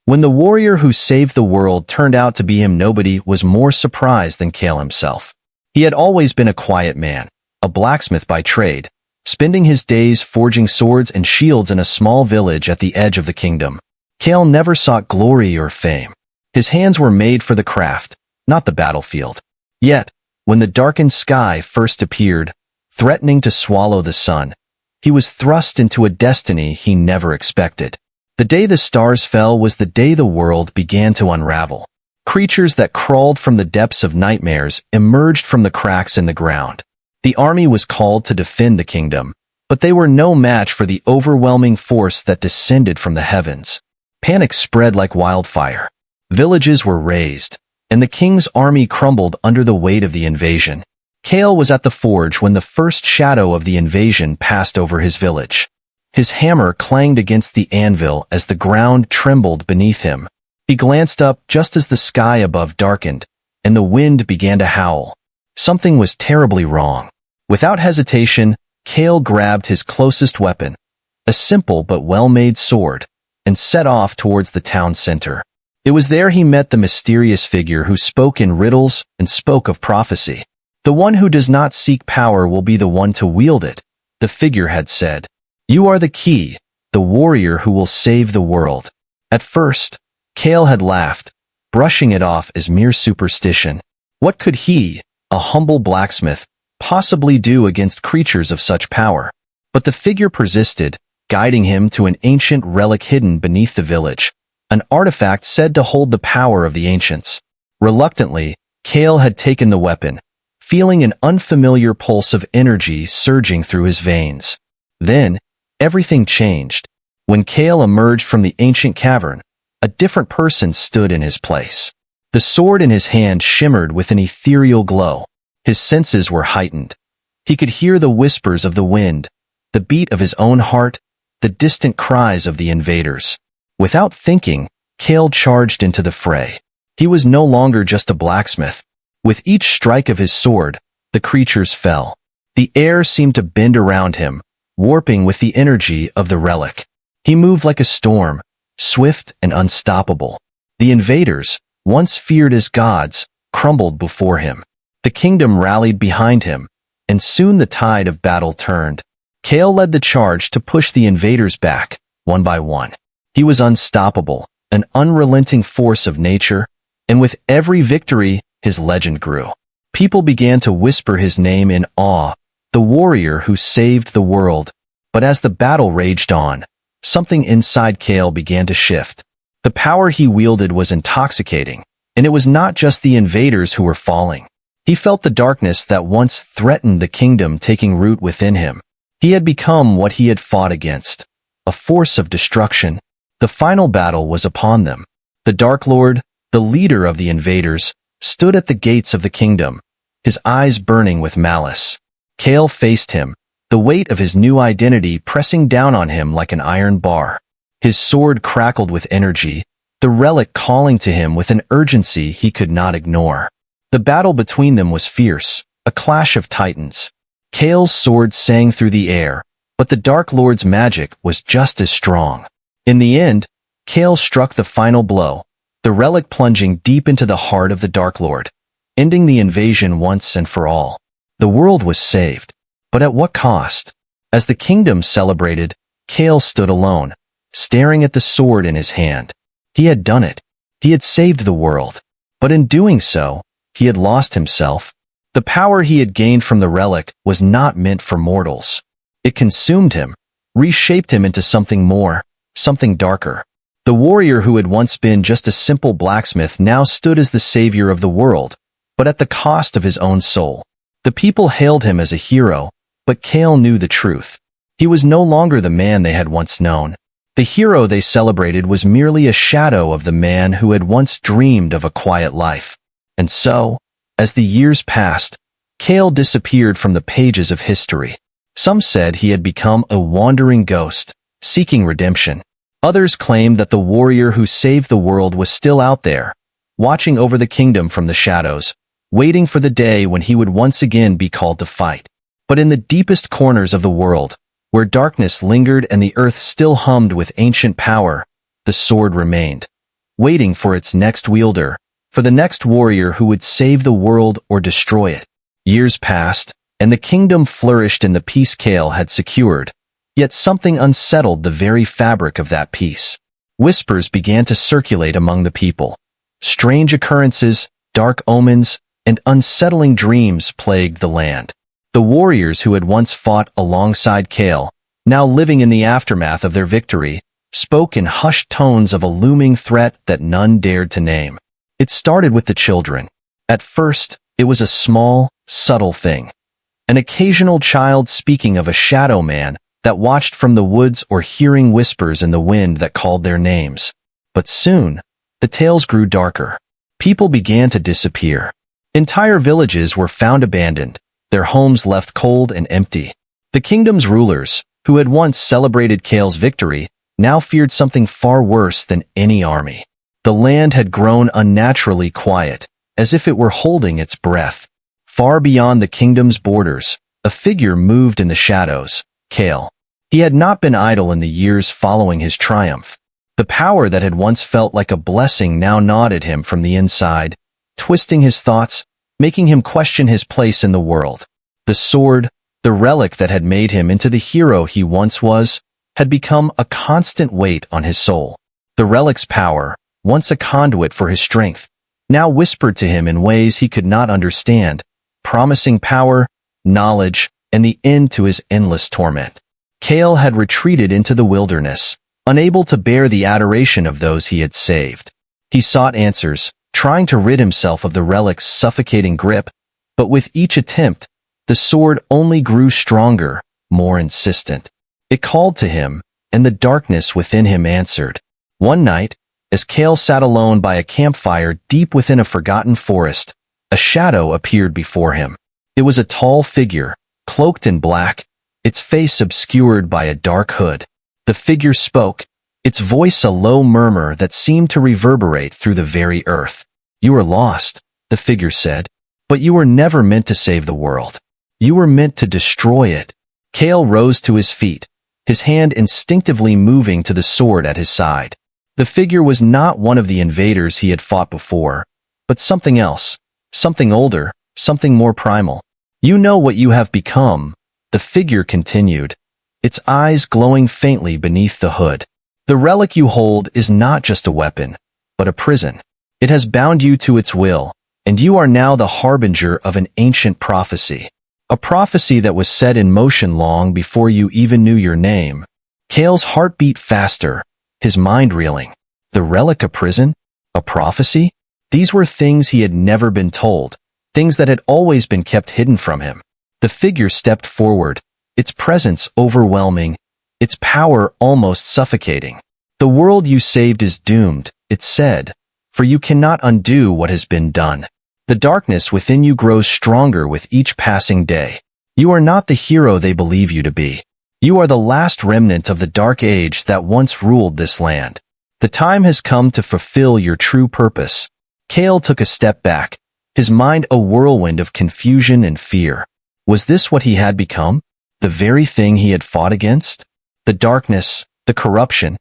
When the warrior who saved the world turned out to be him, nobody was more surprised than Kale himself. He had always been a quiet man, a blacksmith by trade, spending his days forging swords and shields in a small village at the edge of the kingdom. Kale never sought glory or fame. His hands were made for the craft, not the battlefield. Yet, when the darkened sky first appeared, threatening to swallow the sun, he was thrust into a destiny he never expected. The day the stars fell was the day the world began to unravel. Creatures that crawled from the depths of nightmares emerged from the cracks in the ground. The army was called to defend the kingdom, but they were no match for the overwhelming force that descended from the heavens. Panic spread like wildfire. Villages were razed, and the king's army crumbled under the weight of the invasion. Kale was at the forge when the first shadow of the invasion passed over his village. His hammer clanged against the anvil as the ground trembled beneath him. He glanced up just as the sky above darkened, and the wind began to howl. Something was terribly wrong. Without hesitation, Kale grabbed his closest weapon, a simple but well-made sword, and set off towards the town center. It was there he met the mysterious figure who spoke in riddles and spoke of prophecy. The one who does not seek power will be the one to wield it, the figure had said. You are the key, the warrior who will save the world. At first, Kale had laughed, brushing it off as mere superstition. What could he, a humble blacksmith, possibly do against creatures of such power? But the figure persisted, guiding him to an ancient relic hidden beneath the village, an artifact said to hold the power of the ancients. Reluctantly, Kale had taken the weapon, feeling an unfamiliar pulse of energy surging through his veins. Then, everything changed. When Kale emerged from the ancient cavern, a different person stood in his place. The sword in his hand shimmered with an ethereal glow. His senses were heightened. He could hear the whispers of the wind, the beat of his own heart, the distant cries of the invaders. Without thinking, Kale charged into the fray. He was no longer just a blacksmith. With each strike of his sword, the creatures fell. The air seemed to bend around him, warping with the energy of the relic. He moved like a storm, swift and unstoppable. The invaders, once feared as gods, crumbled before him. The kingdom rallied behind him, and soon the tide of battle turned. Kale led the charge to push the invaders back, one by one. He was unstoppable, an unrelenting force of nature, and with every victory, his legend grew. People began to whisper his name in awe, the warrior who saved the world. But as the battle raged on, something inside Kale began to shift. The power he wielded was intoxicating, and it was not just the invaders who were falling. He felt the darkness that once threatened the kingdom taking root within him. He had become what he had fought against, a force of destruction. The final battle was upon them. The Dark Lord, the leader of the invaders, stood at the gates of the kingdom, his eyes burning with malice. Kale faced him, the weight of his new identity pressing down on him like an iron bar. His sword crackled with energy, the relic calling to him with an urgency he could not ignore. The battle between them was fierce, a clash of titans. Kale's sword sang through the air, but the Dark Lord's magic was just as strong. In the end, Kale struck the final blow, the relic plunging deep into the heart of the Dark Lord, ending the invasion once and for all. The world was saved, but at what cost? As the kingdom celebrated, Kale stood alone, staring at the sword in his hand. He had done it. He had saved the world. But in doing so, he had lost himself. The power he had gained from the relic was not meant for mortals. It consumed him, reshaped him into something more, something darker. The warrior who had once been just a simple blacksmith now stood as the savior of the world, but at the cost of his own soul. The people hailed him as a hero, but Kale knew the truth. He was no longer the man they had once known. The hero they celebrated was merely a shadow of the man who had once dreamed of a quiet life. And so, as the years passed, Kale disappeared from the pages of history. Some said he had become a wandering ghost, seeking redemption. Others claimed that the warrior who saved the world was still out there, watching over the kingdom from the shadows, waiting for the day when he would once again be called to fight. But in the deepest corners of the world, where darkness lingered and the earth still hummed with ancient power, the sword remained. waiting for its next wielder, for the next warrior who would save the world or destroy it. Years passed, and the kingdom flourished in the peace Kale had secured, yet something unsettled the very fabric of that peace. Whispers began to circulate among the people. Strange occurrences, dark omens, and unsettling dreams plagued the land. The warriors who had once fought alongside Kale, now living in the aftermath of their victory, spoke in hushed tones of a looming threat that none dared to name. It started with the children. At first, it was a small, subtle thing. An occasional child speaking of a shadow man that watched from the woods or hearing whispers in the wind that called their names. But soon, the tales grew darker. People began to disappear. Entire villages were found abandoned, their homes left cold and empty. The kingdom's rulers, who had once celebrated Kale's victory, now feared something far worse than any army. The land had grown unnaturally quiet, as if it were holding its breath. Far beyond the kingdom's borders, a figure moved in the shadows, Kale. He had not been idle in the years following his triumph. The power that had once felt like a blessing now gnawed at him from the inside, twisting his thoughts, making him question his place in the world. The sword, the relic that had made him into the hero he once was, had become a constant weight on his soul. The relic's power, once a conduit for his strength, now whispered to him in ways he could not understand, promising power, knowledge, and the end to his endless torment. Kale had retreated into the wilderness, unable to bear the adoration of those he had saved. He sought answers, trying to rid himself of the relic's suffocating grip, but with each attempt, the sword only grew stronger, more insistent. It called to him, and the darkness within him answered. One night, as Kale sat alone by a campfire deep within a forgotten forest, a shadow appeared before him. It was a tall figure, cloaked in black, its face obscured by a dark hood. The figure spoke, its voice a low murmur that seemed to reverberate through the very earth. "You are lost," the figure said, "but you were never meant to save the world. You were meant to destroy it." Kale rose to his feet, his hand instinctively moving to the sword at his side. The figure was not one of the invaders he had fought before, but something else, something older, something more primal. "You know what you have become," the figure continued, its eyes glowing faintly beneath the hood. "The relic you hold is not just a weapon, but a prison. It has bound you to its will, and you are now the harbinger of an ancient prophecy. A prophecy that was set in motion long before you even knew your name." Kale's heart beat faster, his mind reeling. The relic a prison? A prophecy? These were things he had never been told, things that had always been kept hidden from him. The figure stepped forward, its presence overwhelming, its power almost suffocating. "The world you saved is doomed," it said, "for you cannot undo what has been done. The darkness within you grows stronger with each passing day. You are not the hero they believe you to be. You are the last remnant of the dark age that once ruled this land. The time has come to fulfill your true purpose." Kale took a step back, his mind a whirlwind of confusion and fear. Was this what he had become? The very thing he had fought against? The darkness, the corruption,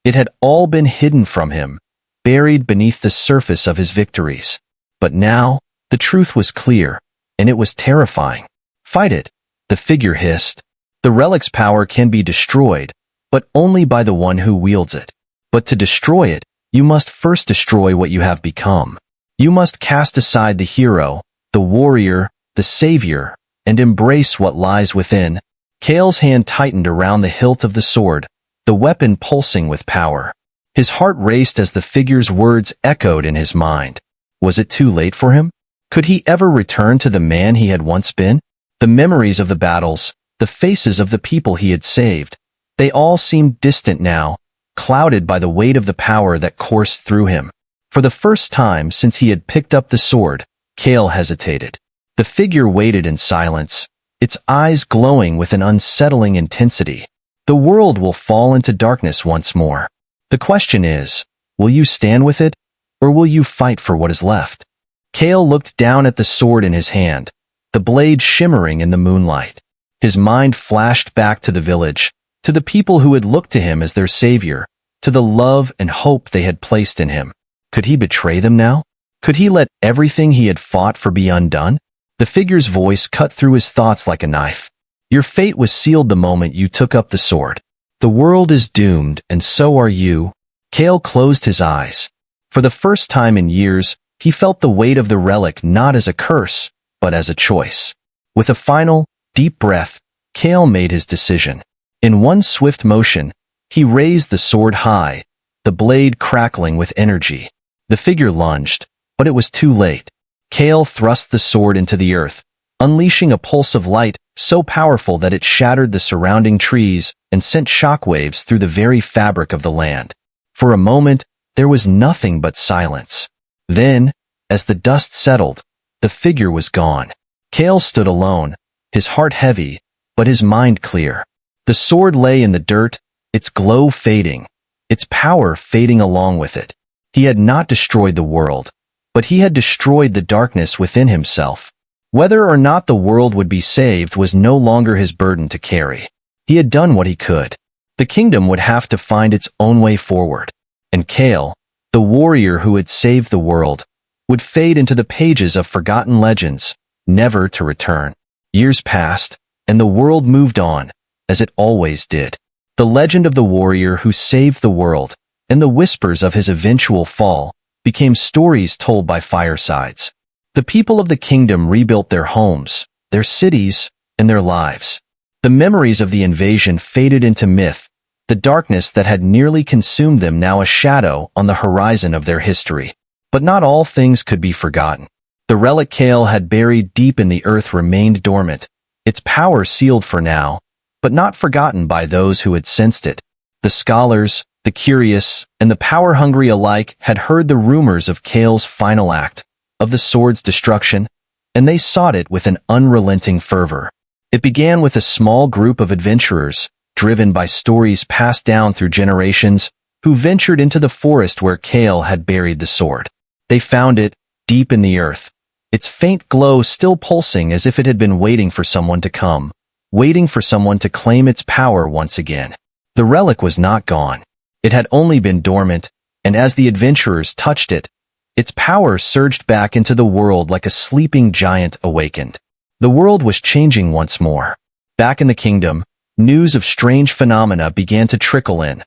it had all been hidden from him, buried beneath the surface of his victories. But now, the truth was clear, and it was terrifying. "Fight it," the figure hissed. "The relic's power can be destroyed, but only by the one who wields it. But to destroy it, you must first destroy what you have become. You must cast aside the hero, the warrior, the savior, and embrace what lies within." Kale's hand tightened around the hilt of the sword, the weapon pulsing with power. His heart raced as the figure's words echoed in his mind. Was it too late for him? Could he ever return to the man he had once been? The memories of the battles, the faces of the people he had saved, they all seemed distant now, clouded by the weight of the power that coursed through him. For the first time since he had picked up the sword, Kale hesitated. The figure waited in silence, its eyes glowing with an unsettling intensity. "The world will fall into darkness once more. The question is, will you stand with it, or will you fight for what is left?" Kale looked down at the sword in his hand, the blade shimmering in the moonlight. His mind flashed back to the village, to the people who had looked to him as their savior, to the love and hope they had placed in him. Could he betray them now? Could he let everything he had fought for be undone? The figure's voice cut through his thoughts like a knife. Your fate was sealed the moment you took up the sword. The world is doomed, and so are you. Kale closed his eyes. For the first time in years, he felt the weight of the relic not as a curse, but as a choice. With a final, deep breath, Kale made his decision. In one swift motion, he raised the sword high, the blade crackling with energy. The figure lunged, but it was too late. Kale thrust the sword into the earth, unleashing a pulse of light so powerful that it shattered the surrounding trees and sent shockwaves through the very fabric of the land. For a moment, there was nothing but silence. Then, as the dust settled, the figure was gone. Kale stood alone, his heart heavy, but his mind clear. The sword lay in the dirt, its glow fading, its power fading along with it. He had not destroyed the world, but he had destroyed the darkness within himself. Whether or not the world would be saved was no longer his burden to carry. He had done what he could. The kingdom would have to find its own way forward. And Kale, the warrior who had saved the world, would fade into the pages of forgotten legends, never to return. Years passed, and the world moved on, as it always did. The legend of the warrior who saved the world, and the whispers of his eventual fall, became stories told by firesides. The people of the kingdom rebuilt their homes, their cities, and their lives. The memories of the invasion faded into myth, the darkness that had nearly consumed them now a shadow on the horizon of their history. But not all things could be forgotten. The relic Kale had buried deep in the earth remained dormant, its power sealed for now, but not forgotten by those who had sensed it. The scholars, the curious, and the power-hungry alike had heard the rumors of Kale's final act, of the sword's destruction, and they sought it with an unrelenting fervor. It began with a small group of adventurers, driven by stories passed down through generations, who ventured into the forest where Kale had buried the sword. They found it, deep in the earth, its faint glow still pulsing as if it had been waiting for someone to come, waiting for someone to claim its power once again. The relic was not gone. It had only been dormant, and as the adventurers touched it, its power surged back into the world like a sleeping giant awakened. The world was changing once more. Back in the kingdom, news of strange phenomena began to trickle in.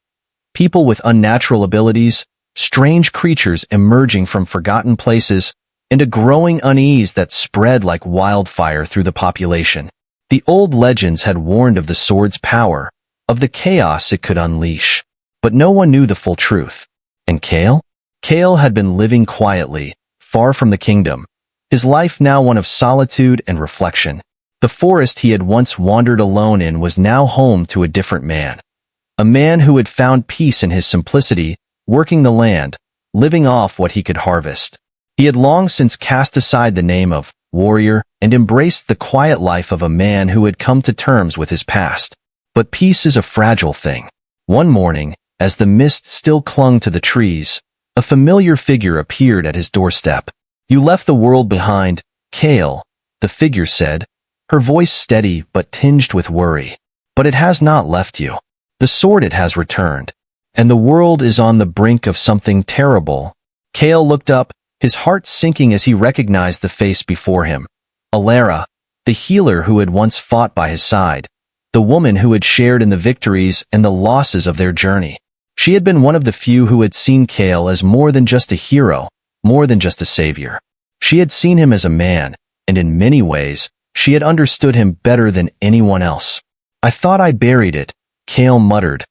People with unnatural abilities, strange creatures emerging from forgotten places, and a growing unease that spread like wildfire through the population. The old legends had warned of the sword's power, of the chaos it could unleash. But no one knew the full truth. And Kale? Kale had been living quietly, far from the kingdom, his life now one of solitude and reflection. The forest he had once wandered alone in was now home to a different man. A man who had found peace in his simplicity, working the land, living off what he could harvest. He had long since cast aside the name of warrior and embraced the quiet life of a man who had come to terms with his past. But peace is a fragile thing. One morning, as the mist still clung to the trees, a familiar figure appeared at his doorstep. "You left the world behind, Kale," the figure said, her voice steady but tinged with worry. "But it has not left you. The sword it has returned, and the world is on the brink of something terrible." Kale looked up, his heart sinking as he recognized the face before him. Alara, the healer who had once fought by his side, the woman who had shared in the victories and the losses of their journey. She had been one of the few who had seen Kale as more than just a hero, more than just a savior. She had seen him as a man, and in many ways, she had understood him better than anyone else. "I thought I buried it," Kale muttered,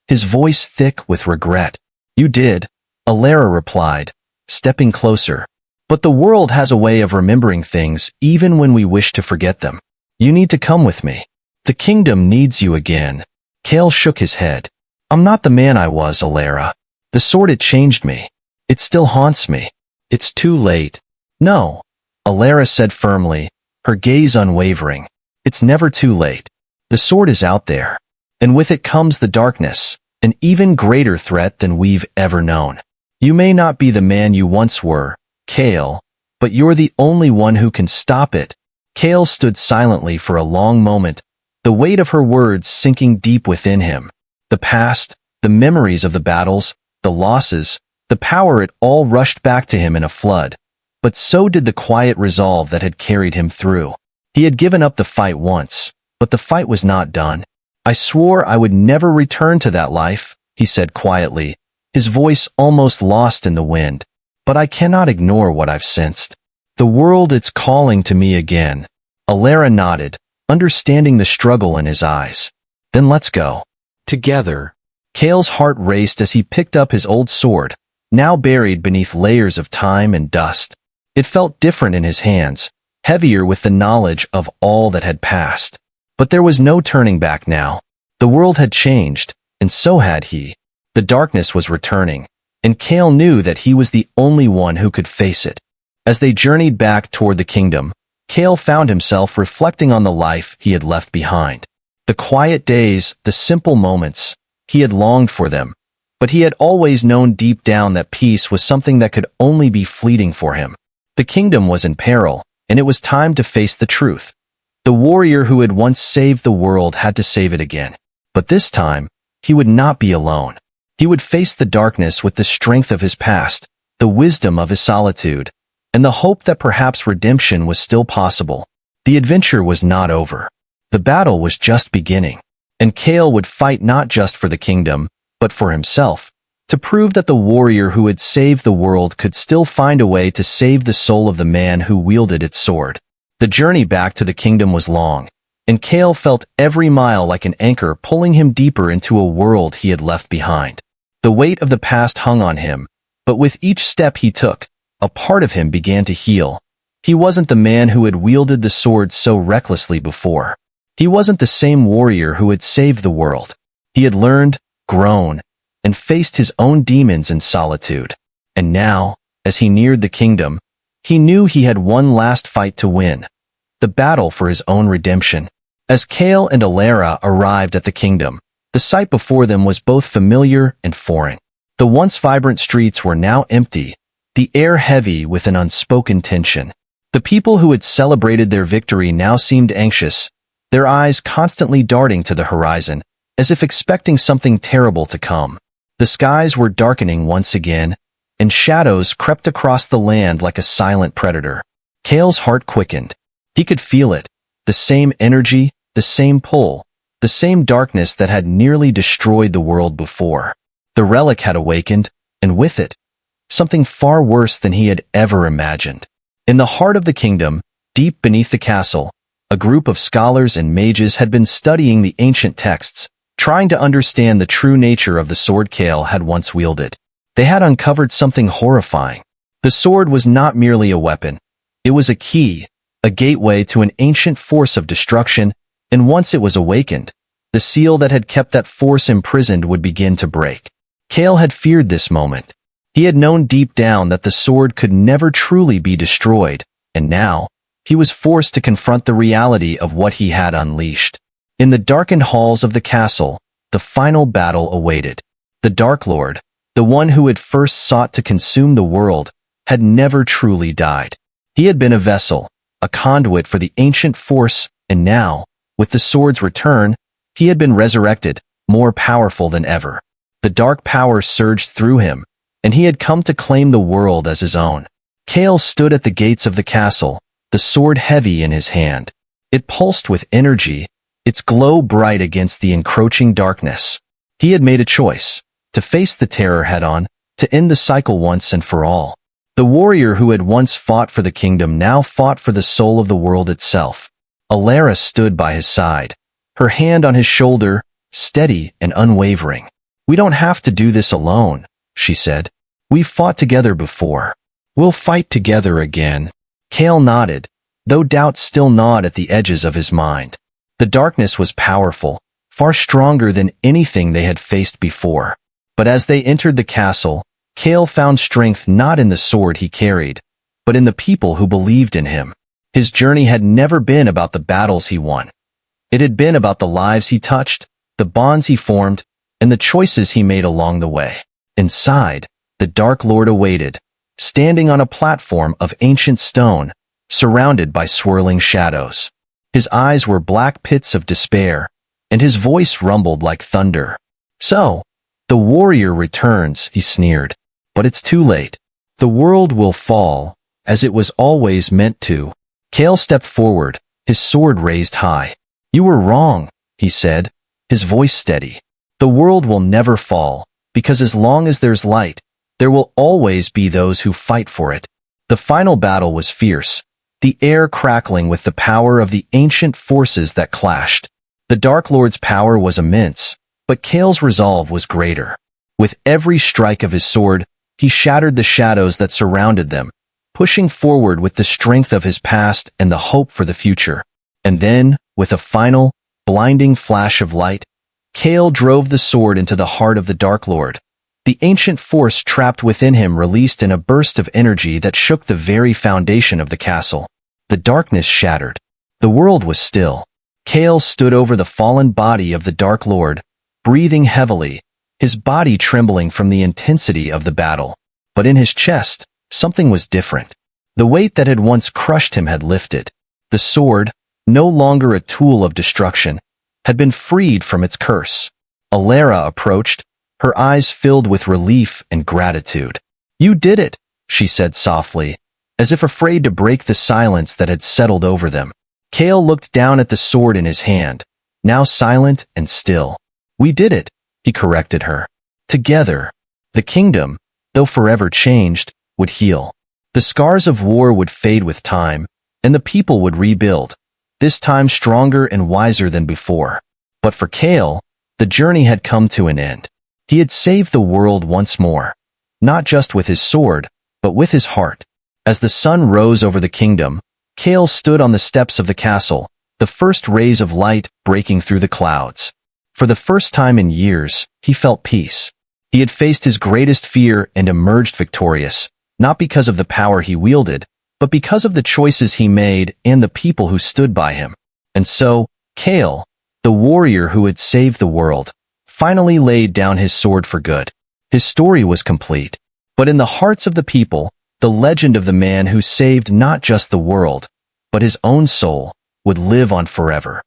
his voice thick with regret. "You did," Alara replied, stepping closer. "But the world has a way of remembering things even when we wish to forget them. You need to come with me. The kingdom needs you again." Kale shook his head. "I'm not the man I was, Alara. The sword it changed me. It still haunts me. It's too late." "No," Alara said firmly, her gaze unwavering. "It's never too late. The sword is out there, and with it comes the darkness, an even greater threat than we've ever known. You may not be the man you once were, Kale, but you're the only one who can stop it." Kale stood silently for a long moment, the weight of her words sinking deep within him. The past, The memories of the battles, the losses, the power, it all rushed back to him in a flood. But so did the quiet resolve that had carried him through. He had given up the fight once, but the fight was not done. "I swore I would never return to that life," he said quietly, his voice almost lost in the wind. "But I cannot ignore what I've sensed. The world, it's calling to me again." Alara nodded, understanding the struggle in his eyes. "Then let's go. Together." Kale's heart raced as he picked up his old sword, now buried beneath layers of time and dust. It felt different in his hands, heavier with the knowledge of all that had passed. But there was no turning back now. The world had changed, and so had he. The darkness was returning, and Kale knew that he was the only one who could face it. As they journeyed back toward the kingdom, Kale found himself reflecting on the life he had left behind. The quiet days, the simple moments, he had longed for them, but he had always known deep down that peace was something that could only be fleeting for him. The kingdom was in peril, and it was time to face the truth. The warrior who had once saved the world had to save it again. But this time, he would not be alone. He would face the darkness with the strength of his past, the wisdom of his solitude, and the hope that perhaps redemption was still possible. The adventure was not over. The battle was just beginning, and Kale would fight not just for the kingdom, but for himself, to prove that the warrior who had saved the world could still find a way to save the soul of the man who wielded its sword. The journey back to the kingdom was long, and Kale felt every mile like an anchor pulling him deeper into a world he had left behind. The weight of the past hung on him, but with each step he took, a part of him began to heal. He wasn't the man who had wielded the sword so recklessly before. He wasn't the same warrior who had saved the world. He had learned, grown, and faced his own demons in solitude. And now, as he neared the kingdom, he knew he had one last fight to win. The battle for his own redemption. As Kale and Alara arrived at the kingdom, the sight before them was both familiar and foreign. The once vibrant streets were now empty, the air heavy with an unspoken tension. The people who had celebrated their victory now seemed anxious, their eyes constantly darting to the horizon, as if expecting something terrible to come. The skies were darkening once again, and shadows crept across the land like a silent predator. Kale's heart quickened. He could feel it, the same energy, the same pull, the same darkness that had nearly destroyed the world before. The relic had awakened, and with it, something far worse than he had ever imagined. In the heart of the kingdom, deep beneath the castle, a group of scholars and mages had been studying the ancient texts, trying to understand the true nature of the sword Kale had once wielded. They had uncovered something horrifying. The sword was not merely a weapon. It was a key, a gateway to an ancient force of destruction, and once it was awakened, the seal that had kept that force imprisoned would begin to break. Kale had feared this moment. He had known deep down that the sword could never truly be destroyed, and now, he was forced to confront the reality of what he had unleashed. In the darkened halls of the castle, the final battle awaited. The Dark Lord, the one who had first sought to consume the world, had never truly died. He had been a vessel, a conduit for the ancient force, and now, with the sword's return, he had been resurrected, more powerful than ever. The dark power surged through him, and he had come to claim the world as his own. Kale stood at the gates of the castle, the sword heavy in his hand. It pulsed with energy, its glow bright against the encroaching darkness. He had made a choice, to face the terror head-on, to end the cycle once and for all. The warrior who had once fought for the kingdom now fought for the soul of the world itself. Alara stood by his side, her hand on his shoulder, steady and unwavering. "We don't have to do this alone," she said. "We've fought together before. We'll fight together again." Kale nodded, though doubt still gnawed at the edges of his mind. The darkness was powerful, far stronger than anything they had faced before. But as they entered the castle, Kale found strength not in the sword he carried, but in the people who believed in him. His journey had never been about the battles he won. It had been about the lives he touched, the bonds he formed, and the choices he made along the way. Inside, the Dark Lord awaited, standing on a platform of ancient stone, surrounded by swirling shadows. His eyes were black pits of despair, and his voice rumbled like thunder. "So, The warrior returns, he sneered. But it's too late. The world will fall, as it was always meant to. Kale stepped forward, his sword raised high. You were wrong, he said, his voice steady. The world will never fall, because as long as there's light, there will always be those who fight for it. The final battle was fierce, the air crackling with the power of the ancient forces that clashed. The Dark Lord's power was immense, but Kale's resolve was greater. With every strike of his sword, he shattered the shadows that surrounded them, pushing forward with the strength of his past and the hope for the future. And then, with a final, blinding flash of light, Kale drove the sword into the heart of the Dark Lord. The ancient force trapped within him released in a burst of energy that shook the very foundation of the castle. The darkness shattered. The world was still. Kale stood over the fallen body of the Dark Lord, breathing heavily, his body trembling from the intensity of the battle. But in his chest, something was different. The weight that had once crushed him had lifted. The sword, no longer a tool of destruction, had been freed from its curse. Alara approached, her eyes filled with relief and gratitude. You did it, she said softly, as if afraid to break the silence that had settled over them. Kale looked down at the sword in his hand, now silent and still. We did it, he corrected her. Together. The kingdom, though forever changed, would heal. The scars of war would fade with time, and the people would rebuild, this time stronger and wiser than before. But for Kale, the journey had come to an end. He had saved the world once more, not just with his sword, but with his heart. As the sun rose over the kingdom, Kale stood on the steps of the castle, the first rays of light breaking through the clouds. For the first time in years, he felt peace. He had faced his greatest fear and emerged victorious, not because of the power he wielded, but because of the choices he made and the people who stood by him. And so, Kale, the warrior who had saved the world, finally laid down his sword for good. His story was complete. But in the hearts of the people, the legend of the man who saved not just the world, but his own soul, would live on forever.